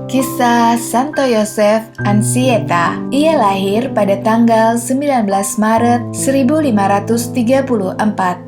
Kisah Santo Yosef Ansieta. Ia lahir pada tanggal 19 Maret 1534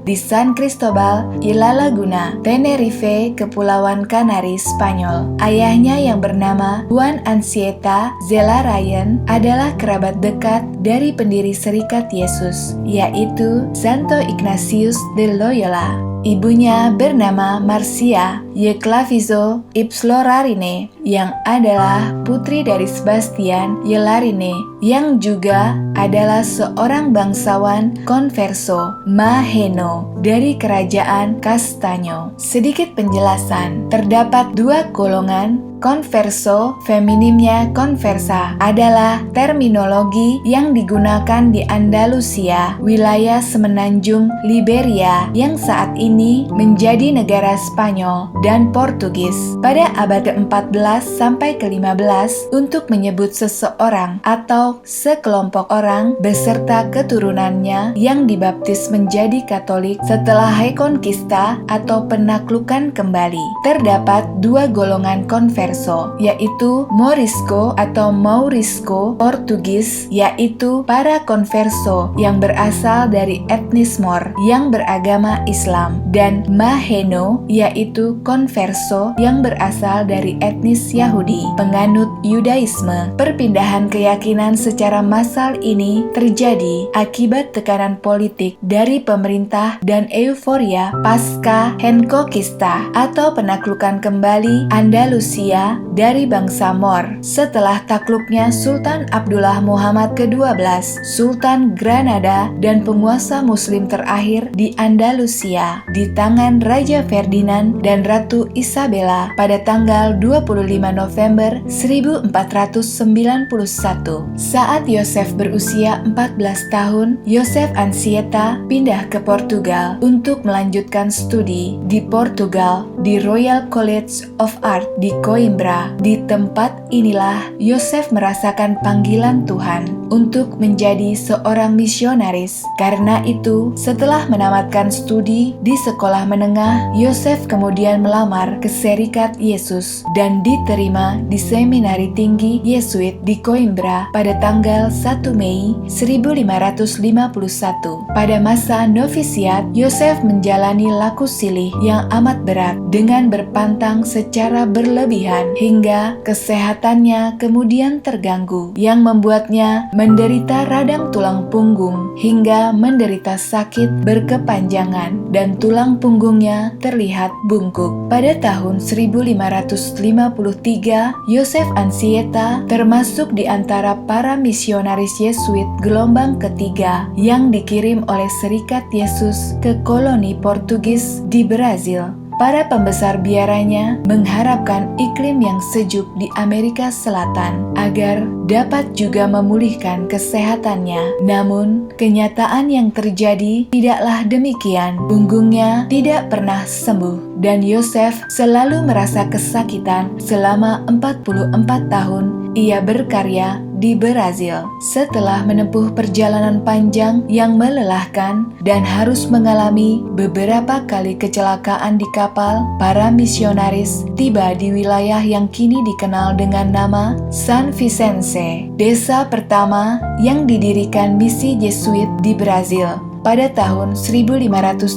di San Cristobal y La Laguna, Tenerife, Kepulauan Kanari, Spanyol. Ayahnya yang bernama Juan Ansieta Zelarayan adalah kerabat dekat dari pendiri Serikat Yesus, yaitu Santo Ignatius de Loyola. Ibunya bernama Marcia Yeclavizo Ipslorarine, yang adalah putri dari Sebastian Yelarine, yang juga adalah seorang bangsawan konverso Maheno dari kerajaan Castanyo. Sedikit penjelasan, terdapat dua golongan. Converso, feminimnya conversa, adalah terminologi yang digunakan di Andalusia, wilayah semenanjung Liberia yang saat ini menjadi negara Spanyol dan Portugis pada abad ke-14 sampai ke-15 untuk menyebut seseorang atau sekelompok orang beserta keturunannya yang dibaptis menjadi Katolik setelah Reconquista atau penaklukan kembali. Terdapat dua golongan converso, yaitu Morisco atau Mourisco Portugis, yaitu para konverso yang berasal dari etnis Mor yang beragama Islam, dan Maheno, yaitu konverso yang berasal dari etnis Yahudi penganut Yudaisme. Perpindahan keyakinan secara massal ini terjadi akibat tekanan politik dari pemerintah dan euforia pasca Reconquista atau penaklukan kembali Andalusia dari bangsa Mor setelah takluknya Sultan Abdullah Muhammad ke-12, Sultan Granada dan penguasa muslim terakhir di Andalusia di tangan Raja Ferdinand dan Ratu Isabella pada tanggal 25 November 1491. Saat Yosef berusia 14 tahun, Yosef Ansieta pindah ke Portugal untuk melanjutkan studi di Portugal di Royal College of Art di Coimbra. Di tempat inilah Yosef merasakan panggilan Tuhan untuk menjadi seorang misionaris. Karena itu, setelah menamatkan studi di sekolah menengah, Yosef kemudian melamar ke Serikat Yesus dan diterima di Seminari Tinggi Yesuit di Coimbra pada tanggal 1 Mei 1551. Pada masa novisiat, Yosef menjalani laku silih yang amat berat dengan berpantang secara berlebihan hingga kesehatannya kemudian terganggu, yang membuatnya menderita radang tulang punggung hingga menderita sakit berkepanjangan dan tulang punggungnya terlihat bungkuk. Pada tahun 1553, Yosef Ansieta termasuk di antara para misionaris Yesuit gelombang ketiga yang dikirim oleh Serikat Yesus ke koloni Portugis di Brazil. Para pembesar biaranya mengharapkan iklim yang sejuk di Amerika Selatan agar dapat juga memulihkan kesehatannya. Namun, kenyataan yang terjadi tidaklah demikian. Punggungnya tidak pernah sembuh dan Yosef selalu merasa kesakitan selama 44 tahun ia berkarya di Brazil. Setelah menempuh perjalanan panjang yang melelahkan dan harus mengalami beberapa kali kecelakaan di kapal, para misionaris tiba di wilayah yang kini dikenal dengan nama San Vicente, desa pertama yang didirikan misi Yesuit di Brazil. Pada tahun 1534,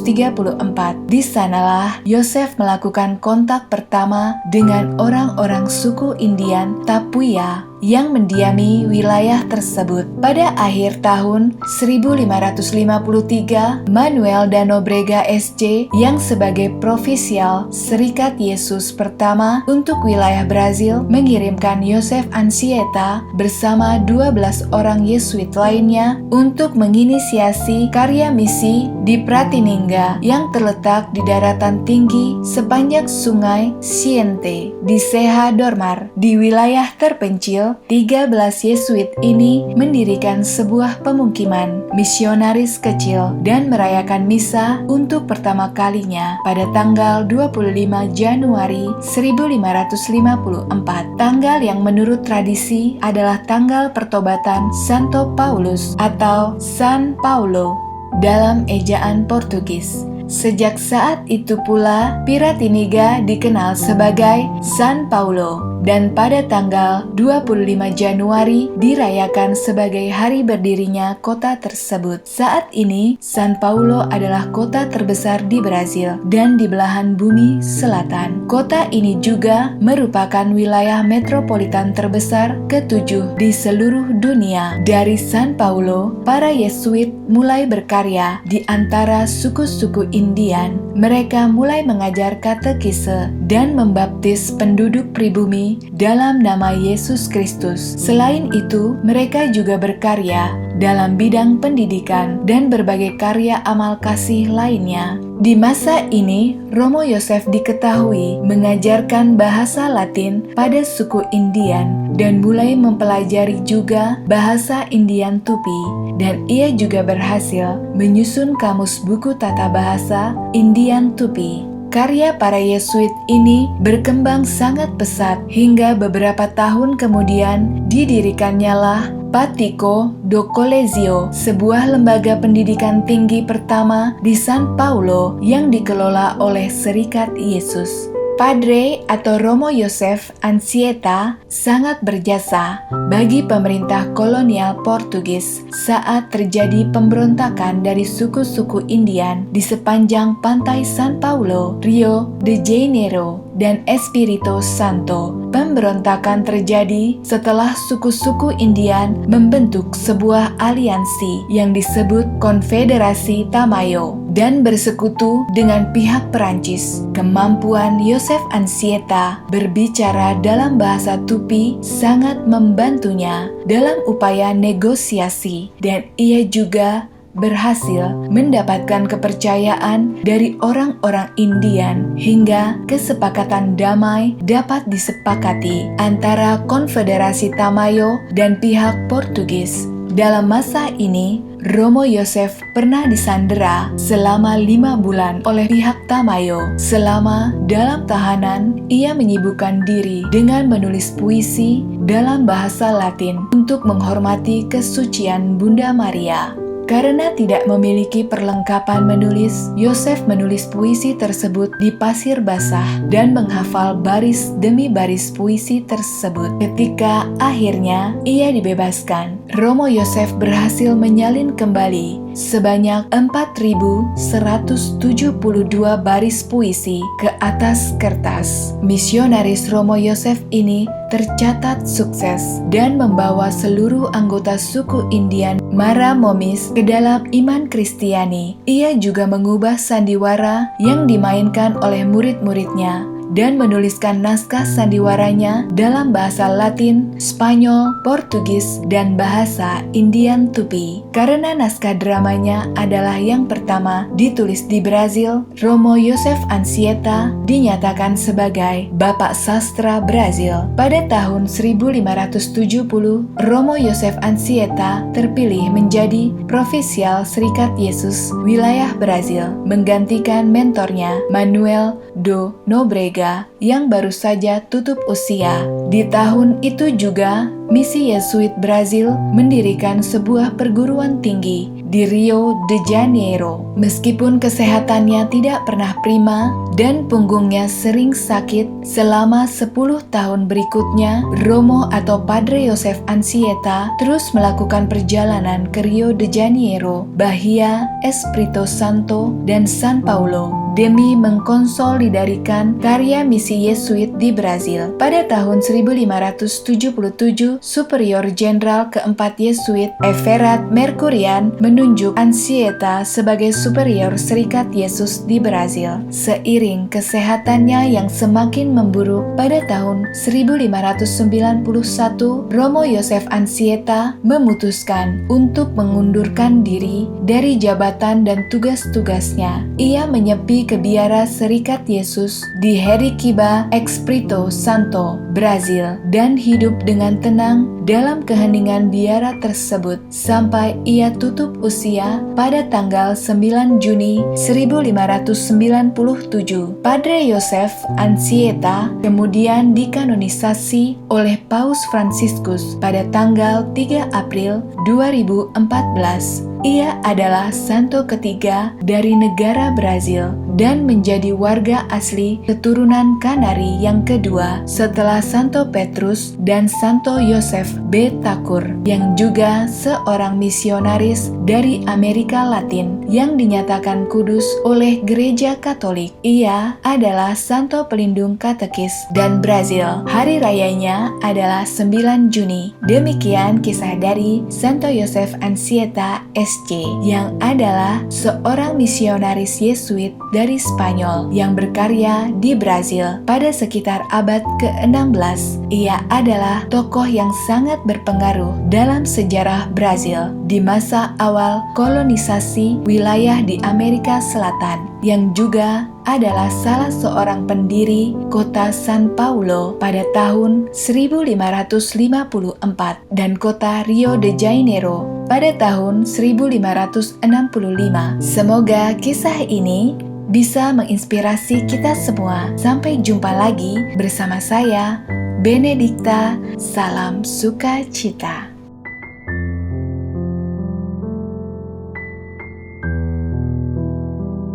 di sanalah Yosef melakukan kontak pertama dengan orang-orang suku Indian Tapuya yang mendiami wilayah tersebut. Pada akhir tahun 1553, Manuel da Nóbrega SC yang sebagai provisial Serikat Yesus pertama untuk wilayah Brazil mengirimkan Yosef Ansieta bersama 12 orang Yesuit lainnya untuk menginisiasi karya misi di Pratiningga yang terletak di daratan tinggi sepanjang sungai Siente di Serra Dormar. Di wilayah terpencil, 13 Yesuit ini mendirikan sebuah pemukiman misionaris kecil dan merayakan misa untuk pertama kalinya pada tanggal 25 Januari 1554, tanggal yang menurut tradisi adalah tanggal pertobatan Santo Paulus atau San Paulo dalam ejaan Portugis. Sejak saat itu pula, Piratiniga dikenal sebagai San Paulo, dan pada tanggal 25 Januari dirayakan sebagai hari berdirinya kota tersebut. Saat ini, San Paulo adalah kota terbesar di Brasil dan di belahan bumi selatan. Kota ini juga merupakan wilayah metropolitan terbesar ke-7 di seluruh dunia. Dari San Paulo, para Yesuit mulai berkarya di antara suku-suku Indian. Mereka mulai mengajar katekise dan membaptis penduduk pribumi dalam nama Yesus Kristus. Selain itu, mereka juga berkarya dalam bidang pendidikan dan berbagai karya amal kasih lainnya. Di masa ini, Romo Yosef diketahui mengajarkan bahasa Latin pada suku Indian dan mulai mempelajari juga bahasa Indian Tupi, dan ia juga berhasil menyusun kamus buku tata bahasa Indian Tupi. Karya para Yesuit ini berkembang sangat pesat hingga beberapa tahun kemudian didirikannya Patico do Colégio, sebuah lembaga pendidikan tinggi pertama di San Paulo yang dikelola oleh Serikat Yesus. Padre atau Romo Yosef Anchieta sangat berjasa bagi pemerintah kolonial Portugis saat terjadi pemberontakan dari suku-suku Indian di sepanjang pantai San Paulo, Rio de Janeiro, dan Espírito Santo. Pemberontakan terjadi setelah suku-suku Indian membentuk sebuah aliansi yang disebut Konfederasi Tamayo dan bersekutu dengan pihak Perancis. Kemampuan Yosef Anchieta berbicara dalam bahasa Tupi sangat membantunya dalam upaya negosiasi, dan ia juga berhasil mendapatkan kepercayaan dari orang-orang Indian hingga kesepakatan damai dapat disepakati antara Konfederasi Tamayo dan pihak Portugis. Dalam masa ini, Romo Yosef pernah disandera selama 5 bulan oleh pihak Tamayo. Selama dalam tahanan, ia menyibukkan diri dengan menulis puisi dalam bahasa Latin untuk menghormati kesucian Bunda Maria. Karena tidak memiliki perlengkapan menulis, Yosef menulis puisi tersebut di pasir basah dan menghafal baris demi baris puisi tersebut. Ketika akhirnya ia dibebaskan, Romo Yosef berhasil menyalin kembali sebanyak 4.172 baris puisi ke atas kertas. Misionaris Romo Yosef ini tercatat sukses dan membawa seluruh anggota suku Indian Maramomis ke dalam iman Kristiani. Ia juga mengubah sandiwara yang dimainkan oleh murid-muridnya dan menuliskan naskah sandiwaranya dalam bahasa Latin, Spanyol, Portugis, dan bahasa Indian Tupi. Karena naskah dramanya adalah yang pertama ditulis di Brazil, Romo Yosef Anchieta dinyatakan sebagai Bapak Sastra Brazil. Pada tahun 1570, Romo Yosef Anchieta terpilih menjadi Provisial Serikat Yesus wilayah Brazil, menggantikan mentornya Manuel do Nobrega yang baru saja tutup usia. Di tahun itu juga, misi Yesuit Brazil mendirikan sebuah perguruan tinggi di Rio de Janeiro. Meskipun kesehatannya tidak pernah prima dan punggungnya sering sakit, selama 10 tahun berikutnya, Romo atau Padre Yosef Anchieta terus melakukan perjalanan ke Rio de Janeiro, Bahia, Espírito Santo, dan San Paulo demi mengkonsolidasikan karya misi Yesuit di Brazil. Pada tahun 1577, Superior Jenderal keempat Yesuit, Everard Mercurian, menunjuk Anchieta sebagai Superior Serikat Yesus di Brazil. Seiring kesehatannya yang semakin memburuk, pada tahun 1591, Romo Yosef Anchieta memutuskan untuk mengundurkan diri dari jabatan dan tugas-tugasnya. Ia menyepi ke biara Serikat Yesus di Heriquiba, Espírito Santo, Brazil, dan hidup dengan tenang dalam keheningan biara tersebut sampai ia tutup usia pada tanggal 9 Juni 1597. Padre Yosef Anchieta kemudian dikanonisasi oleh Paus Fransiskus pada tanggal 3 April 2014. Ia adalah santo ketiga dari negara Brazil dan menjadi warga asli keturunan Kanari yang kedua setelah Santo Petrus dan Santo Yosef Betancourt yang juga seorang misionaris dari Amerika Latin yang dinyatakan kudus oleh Gereja Katolik. Ia adalah santo pelindung katekis dan Brazil. Hari rayanya adalah 9 Juni. Demikian kisah dari Santo Yosef Anchieta SC yang adalah seorang misionaris Yesuit dari Spanyol yang berkarya di Brazil pada sekitar abad ke-16. Ia adalah tokoh yang sangat berpengaruh dalam sejarah Brazil di masa awal kolonisasi wilayah di Amerika Selatan, yang juga adalah salah seorang pendiri kota San Paulo pada tahun 1554 dan kota Rio de Janeiro pada tahun 1565. Semoga kisah ini bisa menginspirasi kita semua. Sampai jumpa lagi bersama saya, Benedikta. Salam sukacita.